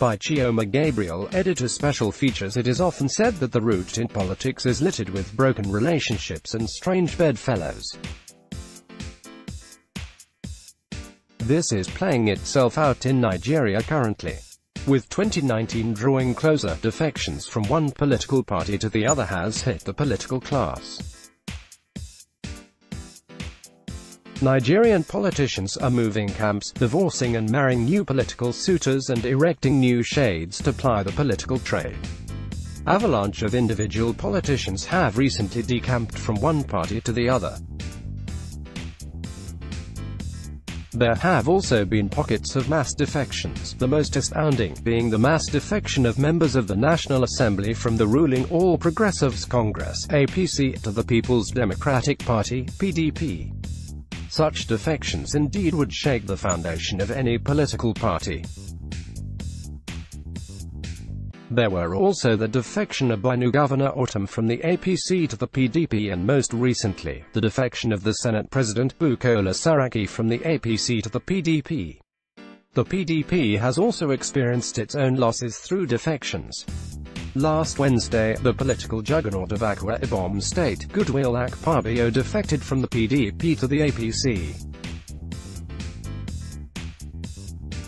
by Chioma Gabriel, editor. Special features. It is often said that the route in politics is littered with broken relationships and strange bedfellows. This is playing itself out in Nigeria currently, with 2019 drawing closer. Defections from one political party to the other has hit the political class. Nigerian politicians are moving camps, divorcing and marrying new political suitors and erecting new shades to ply the political trade. Avalanche of individual politicians have recently decamped from one party to the other. There have also been pockets of mass defections, the most astounding being the mass defection of members of the National Assembly from the ruling All Progressives Congress (APC) to the People's Democratic Party (PDP). Such defections indeed would shake the foundation of any political party. There were also the defection of Benue Governor Autumn from the APC to the PDP, and most recently, the defection of the Senate President Bukola Saraki from the APC to the PDP. The PDP has also experienced its own losses through defections. Last Wednesday, the political juggernaut of Akwa Ibom State, Goodwill Akpabio, defected from the PDP to the APC.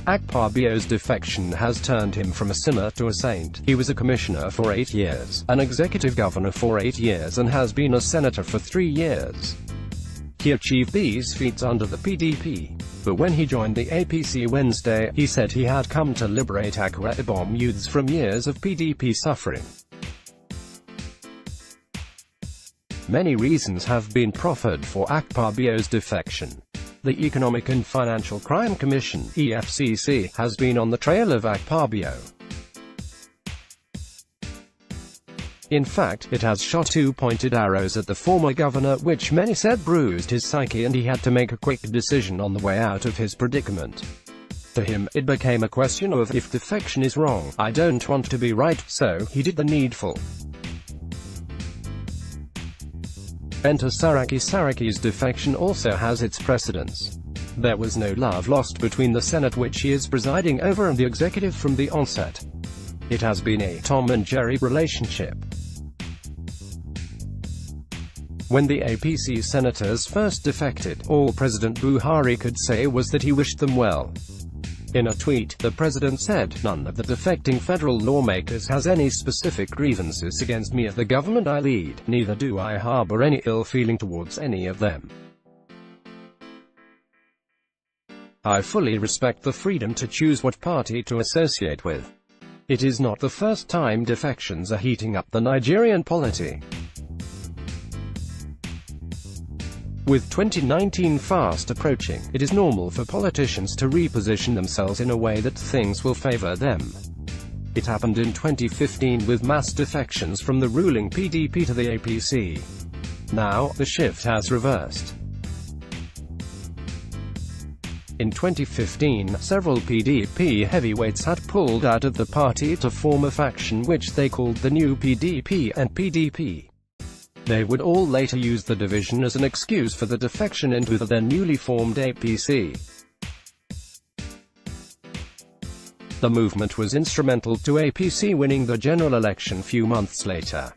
Akpabio's defection has turned him from a sinner to a saint. He was a commissioner for 8 years, an executive governor for 8 years, and has been a senator for 3 years. He achieved these feats under the PDP. But when he joined the APC Wednesday, he said he had come to liberate Akwa Ibom youths from years of PDP suffering. Many reasons have been proffered for Akpabio's defection. The Economic and Financial Crime Commission (EFCC) has been on the trail of Akpabio. In fact, it has shot 2 pointed arrows at the former governor, which many said bruised his psyche, and he had to make a quick decision on the way out of his predicament. To him, it became a question of, if defection is wrong, I don't want to be right, so he did the needful. Enter Saraki. Saraki's defection also has its precedents. There was no love lost between the Senate, which he is presiding over, and the executive from the onset. It has been a Tom and Jerry relationship. When the APC senators first defected, all President Buhari could say was that he wished them well. In a tweet, the president said, "None of the defecting federal lawmakers has any specific grievances against me or the government I lead, neither do I harbor any ill feeling towards any of them. I fully respect the freedom to choose what party to associate with." It is not the first time defections are heating up the Nigerian polity. With 2019 fast approaching, it is normal for politicians to reposition themselves in a way that things will favor them. It happened in 2015 with mass defections from the ruling PDP to the APC. Now, the shift has reversed. In 2015, several PDP heavyweights had pulled out of the party to form a faction which they called the New PDP and PDP. They would all later use the division as an excuse for the defection into the then newly formed APC. The movement was instrumental to APC winning the general election few months later.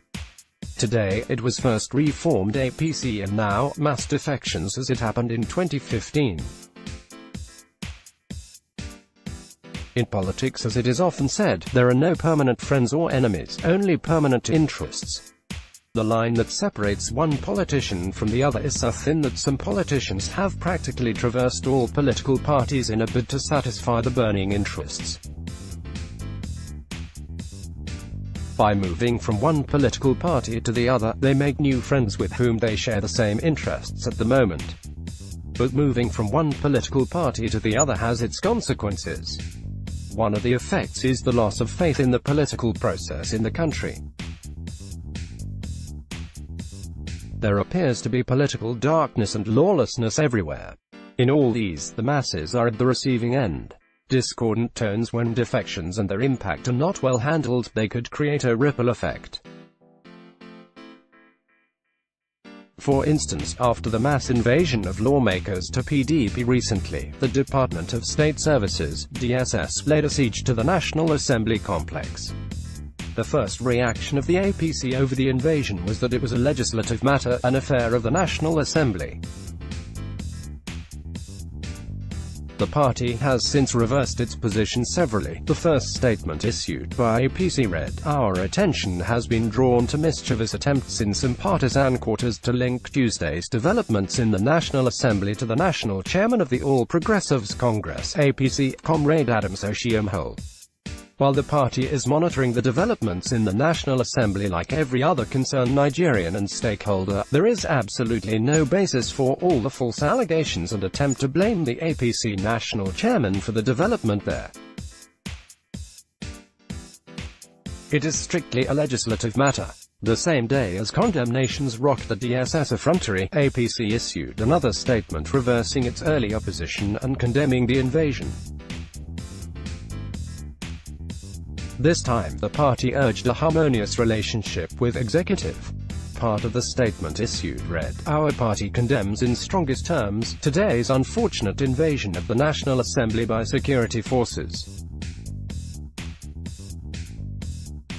Today, it was first reformed APC, and now, mass defections as it happened in 2015. In politics, as it is often said, there are no permanent friends or enemies, only permanent interests. The line that separates one politician from the other is so thin that some politicians have practically traversed all political parties in a bid to satisfy the burning interests. By moving from one political party to the other, they make new friends with whom they share the same interests at the moment. But moving from one political party to the other has its consequences. One of the effects is the loss of faith in the political process in the country. There appears to be political darkness and lawlessness everywhere. In all these, the masses are at the receiving end. Discordant tones. When defections and their impact are not well handled, they could create a ripple effect. For instance, after the mass invasion of lawmakers to PDP recently, the Department of State Services, DSS, laid a siege to the National Assembly complex. The first reaction of the APC over the invasion was that it was a legislative matter, an affair of the National Assembly. The party has since reversed its position severally. The first statement issued by APC read, "Our attention has been drawn to mischievous attempts in some partisan quarters to link Tuesday's developments in the National Assembly to the national chairman of the All Progressives Congress, APC, Comrade Adam Oshiomhole." While the party is monitoring the developments in the National Assembly like every other concerned Nigerian and stakeholder, there is absolutely no basis for all the false allegations and attempt to blame the APC national chairman for the development there. It is strictly a legislative matter. The same day as condemnations rocked the DSS effrontery, APC issued another statement reversing its earlier position and condemning the invasion. This time, the party urged a harmonious relationship with executive. Part of the statement issued read, "Our party condemns in strongest terms today's unfortunate invasion of the National Assembly by security forces.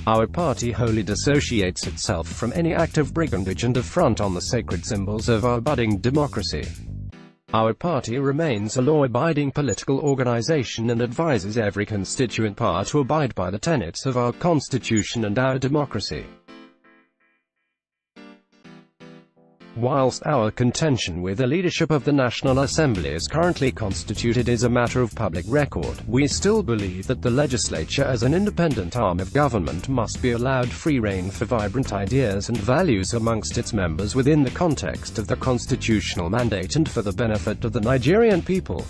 Our party wholly dissociates itself from any act of brigandage and affront on the sacred symbols of our budding democracy. Our party remains a law-abiding political organization and advises every constituent part to abide by the tenets of our Constitution and our democracy. Whilst our contention with the leadership of the National Assembly is currently constituted is a matter of public record, we still believe that the legislature as an independent arm of government must be allowed free rein for vibrant ideas and values amongst its members within the context of the constitutional mandate and for the benefit of the Nigerian people.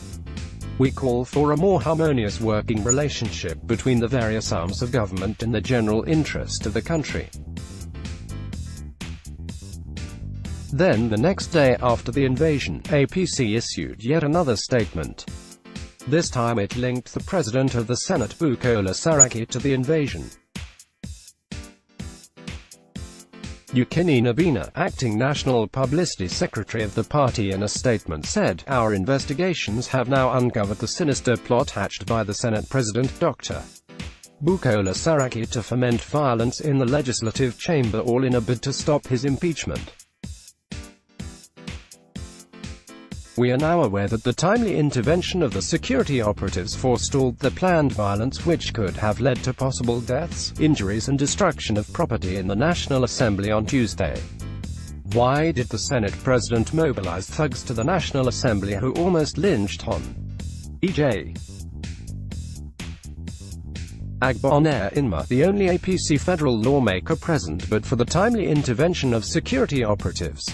We call for a more harmonious working relationship between the various arms of government in the general interest of the country." Then, the next day after the invasion, APC issued yet another statement. This time it linked the President of the Senate, Bukola Saraki, to the invasion. Yukini Nabina, acting National Publicity Secretary of the party, in a statement said, "Our investigations have now uncovered the sinister plot hatched by the Senate President, Dr. Bukola Saraki, to foment violence in the legislative chamber, all in a bid to stop his impeachment. We are now aware that the timely intervention of the security operatives forestalled the planned violence which could have led to possible deaths, injuries and destruction of property in the National Assembly on Tuesday. Why did the Senate President mobilize thugs to the National Assembly who almost lynched Hon. E.J. Agbonair Inma, the only APC federal lawmaker present, but for the timely intervention of security operatives?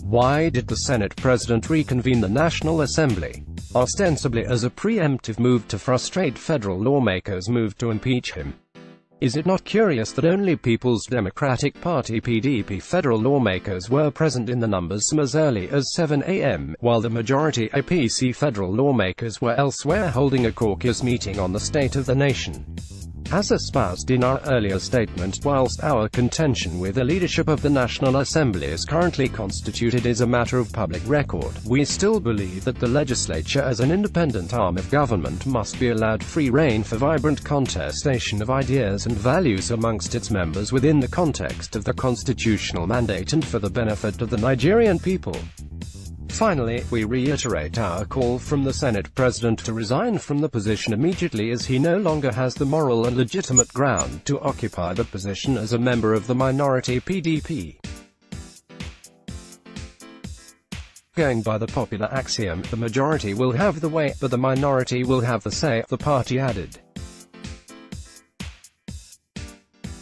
Why did the Senate President reconvene the National Assembly? Ostensibly as a preemptive move to frustrate federal lawmakers' move to impeach him. Is it not curious that only People's Democratic Party (PDP) federal lawmakers were present in the numbers as early as 7 a.m., while the majority APC federal lawmakers were elsewhere holding a caucus meeting on the state of the nation? As espoused in our earlier statement, whilst our contention with the leadership of the National Assembly is currently constituted is a matter of public record, we still believe that the legislature as an independent arm of government must be allowed free rein for vibrant contestation of ideas and values amongst its members within the context of the constitutional mandate and for the benefit of the Nigerian people. Finally, we reiterate our call from the Senate President to resign from the position immediately, as he no longer has the moral and legitimate ground to occupy the position as a member of the minority PDP. Going by the popular axiom, the majority will have the way, but the minority will have the say, the party added.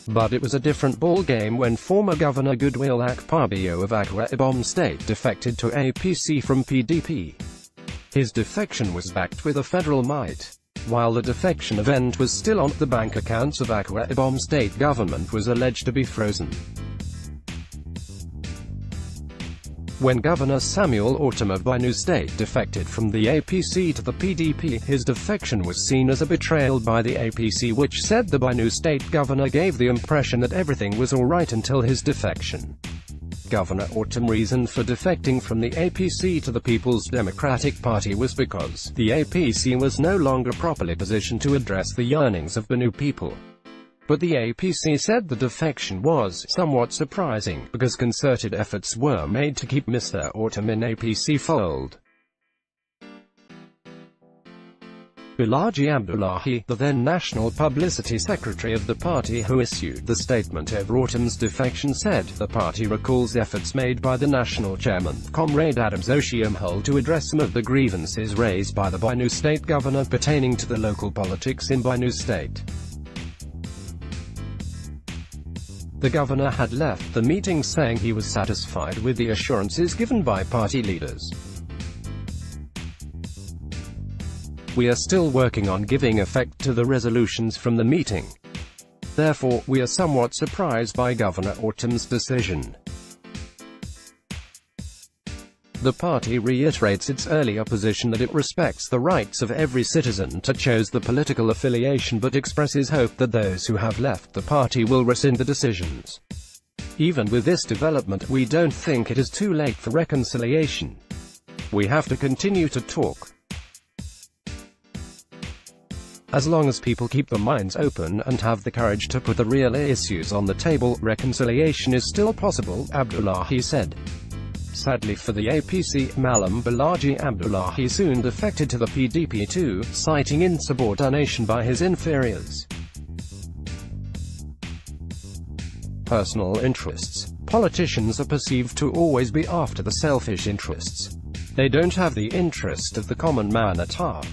But it was a different ballgame when former Governor Goodwill Akpabio of Akwa Ibom State defected to APC from PDP. His defection was backed with a federal might. While the defection event was still on, the bank accounts of Akwa Ibom State government was alleged to be frozen. When Governor Samuel Ortom of Benue State defected from the APC to the PDP, his defection was seen as a betrayal by the APC, which said the Benue State governor gave the impression that everything was alright until his defection. Governor Autumn reason for defecting from the APC to the People's Democratic Party was because the APC was no longer properly positioned to address the yearnings of Banu people. But the APC said the defection was somewhat surprising, because concerted efforts were made to keep Mr. Autumn in APC fold. Balaji Abdullahi, the then National Publicity Secretary of the party who issued the statement over Autumn's defection, said the party recalls efforts made by the national chairman, Comrade Adams Oshiomhole, to address some of the grievances raised by the Banu state governor pertaining to the local politics in Banu state. The governor had left the meeting saying he was satisfied with the assurances given by party leaders. We are still working on giving effect to the resolutions from the meeting. Therefore, we are somewhat surprised by Governor Autumn's decision. The party reiterates its earlier position that it respects the rights of every citizen to choose the political affiliation, but expresses hope that those who have left the party will rescind the decisions. Even with this development, we don't think it is too late for reconciliation. We have to continue to talk. As long as people keep their minds open and have the courage to put the real issues on the table, reconciliation is still possible, Abdullahi said. Sadly for the APC, Malam Balaji Abdullahi soon defected to the PDP too, citing insubordination by his inferiors. Personal interests. Politicians are perceived to always be after the selfish interests. They don't have the interest of the common man at heart.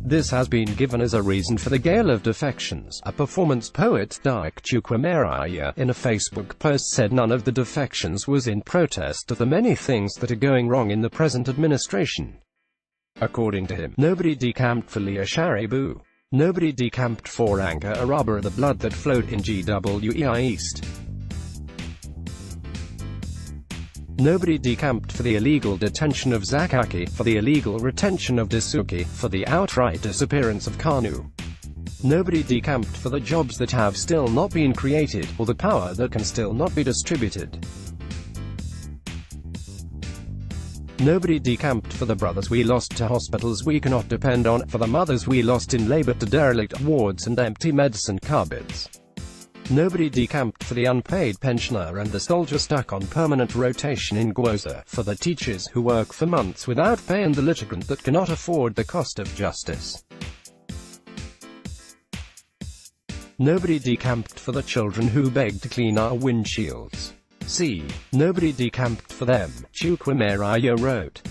This has been given as a reason for the gale of defections. A performance poet, Dik Chukwameraya, in a Facebook post said none of the defections was in protest of the many things that are going wrong in the present administration. According to him, nobody decamped for Leah Sharibu. Nobody decamped for Anka Araba or the blood that flowed in GWEI East. Nobody decamped for the illegal detention of Zakaki, for the illegal retention of Dasuki, for the outright disappearance of Kanu. Nobody decamped for the jobs that have still not been created, or the power that can still not be distributed. Nobody decamped for the brothers we lost to hospitals we cannot depend on, for the mothers we lost in labor to derelict wards and empty medicine cabinets. Nobody decamped for the unpaid pensioner and the soldier stuck on permanent rotation in Gwoza, for the teachers who work for months without pay and the litigant that cannot afford the cost of justice. Nobody decamped for the children who beg to clean our windshields. See, nobody decamped for them, Chukwameraya wrote.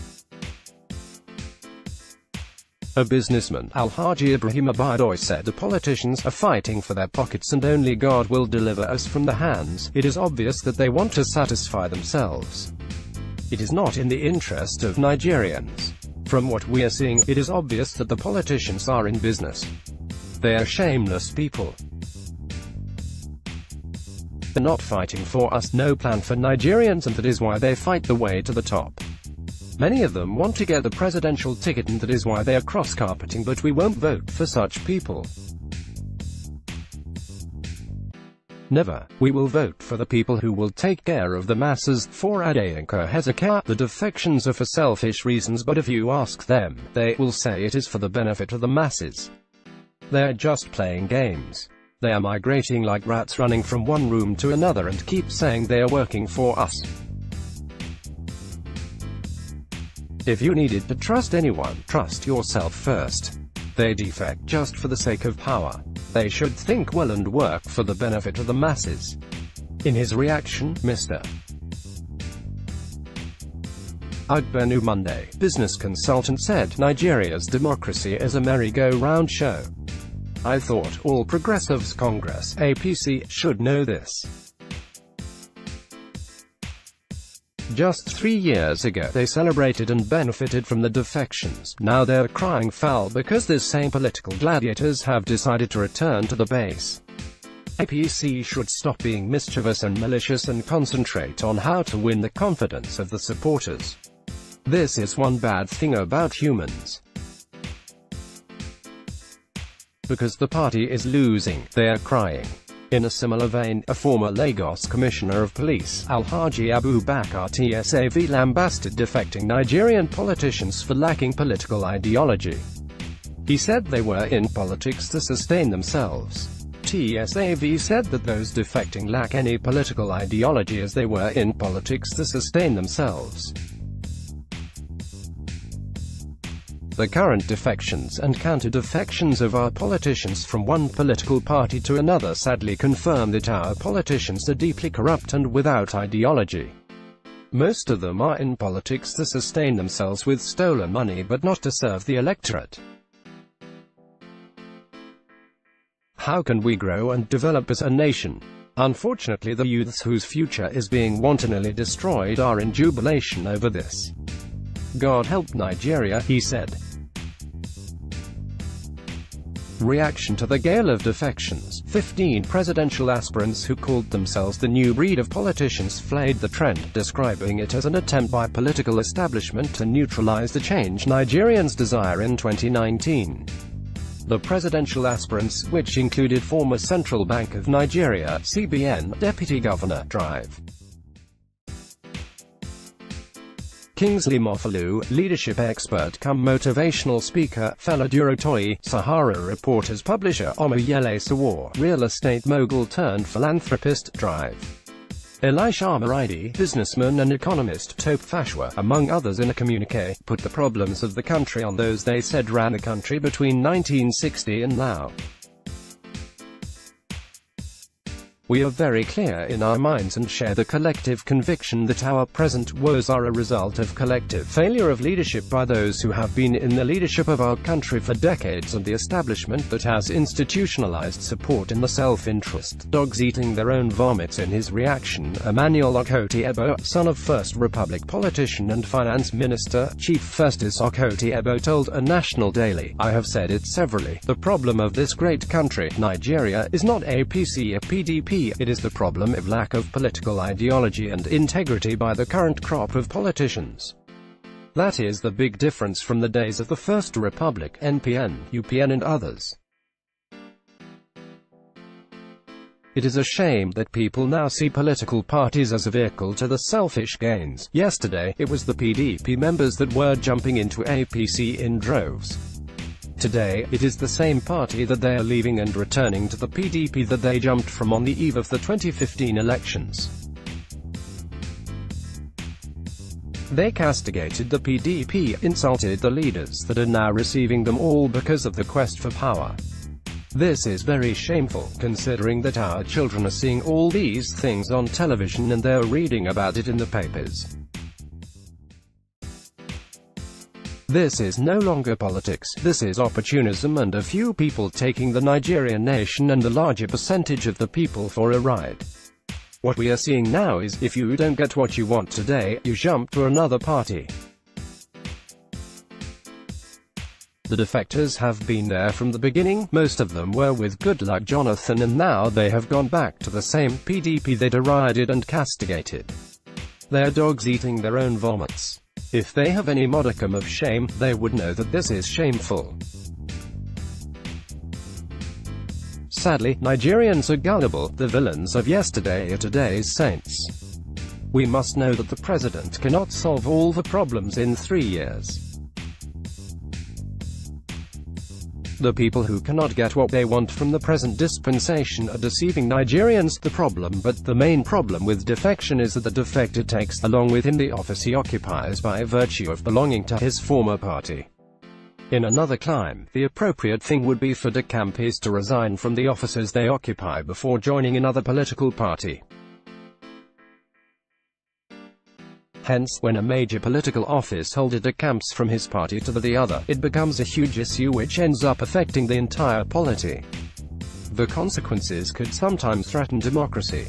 A businessman, Alhaji Ibrahim Abadoy, said the politicians are fighting for their pockets and only God will deliver us from the hands. It is obvious that they want to satisfy themselves. It is not in the interest of Nigerians. From what we are seeing, it is obvious that the politicians are in business. They are shameless people. They're not fighting for us, no plan for Nigerians, and that is why they fight the way to the top. Many of them want to get the presidential ticket, and that is why they are cross-carpeting, but we won't vote for such people. Never. We will vote for the people who will take care of the masses. For Adeyanka Hezekiah, the defections are for selfish reasons, but if you ask them, they will say it is for the benefit of the masses. They are just playing games. They are migrating like rats running from one room to another and keep saying they are working for us. If you needed to trust anyone, trust yourself first. They defect just for the sake of power. They should think well and work for the benefit of the masses. In his reaction, Mr. Ugbenu Monday, business consultant, said, Nigeria's democracy is a merry-go-round show. I thought all Progressives Congress, APC, should know this. Just 3 years ago, they celebrated and benefited from the defections. Now they're crying foul because these same political gladiators have decided to return to the base. APC should stop being mischievous and malicious and concentrate on how to win the confidence of the supporters. This is one bad thing about humans. Because the party is losing, they are crying. In a similar vein, a former Lagos Commissioner of Police, Alhaji Abubakar Tsav, lambasted defecting Nigerian politicians for lacking political ideology. He said they were in politics to sustain themselves. Tsav said that those defecting lack any political ideology as they were in politics to sustain themselves. The current defections and counter-defections of our politicians from one political party to another sadly confirm that our politicians are deeply corrupt and without ideology. Most of them are in politics to sustain themselves with stolen money but not to serve the electorate. How can we grow and develop as a nation? Unfortunately, the youths whose future is being wantonly destroyed are in jubilation over this. God help Nigeria, he said. Reaction to the gale of defections. 15 presidential aspirants who called themselves the new breed of politicians flayed the trend, describing it as an attempt by political establishment to neutralize the change Nigerians desire in 2019. The presidential aspirants, which included former Central Bank of Nigeria (CBN) Deputy Governor, Drive Kingsley Mofalu, leadership expert come motivational speaker, Fela Durotoyi, Sahara Reporters publisher Omoyele Sowore, real estate mogul turned philanthropist, Drive Elisha Maridi, businessman and economist Tope Fashwa, among others in a communiqué, put the problems of the country on those they said ran the country between 1960 and now. We are very clear in our minds and share the collective conviction that our present woes are a result of collective failure of leadership by those who have been in the leadership of our country for decades and the establishment that has institutionalized support in the self-interest. Dogs eating their own vomits. In his reaction, Emmanuel Okoti-Ebo, son of First Republic politician and finance minister, Chief Festus Okoti-Ebo told a national daily, "I have said it severally, the problem of this great country, Nigeria, is not APC or PDP. It is the problem of lack of political ideology and integrity by the current crop of politicians. That is the big difference from the days of the First Republic, NPN, UPN and others. It is a shame that people now see political parties as a vehicle to the selfish gains. Yesterday, it was the PDP members that were jumping into APC in droves. Today, it is the same party that they are leaving and returning to the PDP that they jumped from on the eve of the 2015 elections. They castigated the PDP, insulted the leaders that are now receiving them, all because of the quest for power. This is very shameful, considering that our children are seeing all these things on television and they're reading about it in the papers. This is no longer politics, this is opportunism and a few people taking the Nigerian nation and the larger percentage of the people for a ride. What we are seeing now is, if you don't get what you want today, you jump to another party. The defectors have been there from the beginning, most of them were with Goodluck Jonathan and now they have gone back to the same PDP they derided and castigated. They are dogs eating their own vomits. If they have any modicum of shame, they would know that this is shameful. Sadly, Nigerians are gullible. The villains of yesterday are today's saints. We must know that the president cannot solve all the problems in 3 years. The people who cannot get what they want from the present dispensation are deceiving Nigerians. The problem, but the main problem with defection, is that the defector takes along with him the office he occupies by virtue of belonging to his former party. In another climb, the appropriate thing would be for decampees to resign from the offices they occupy before joining another political party. Hence, when a major political office holder decamps from his party to the other, it becomes a huge issue which ends up affecting the entire polity. The consequences could sometimes threaten democracy.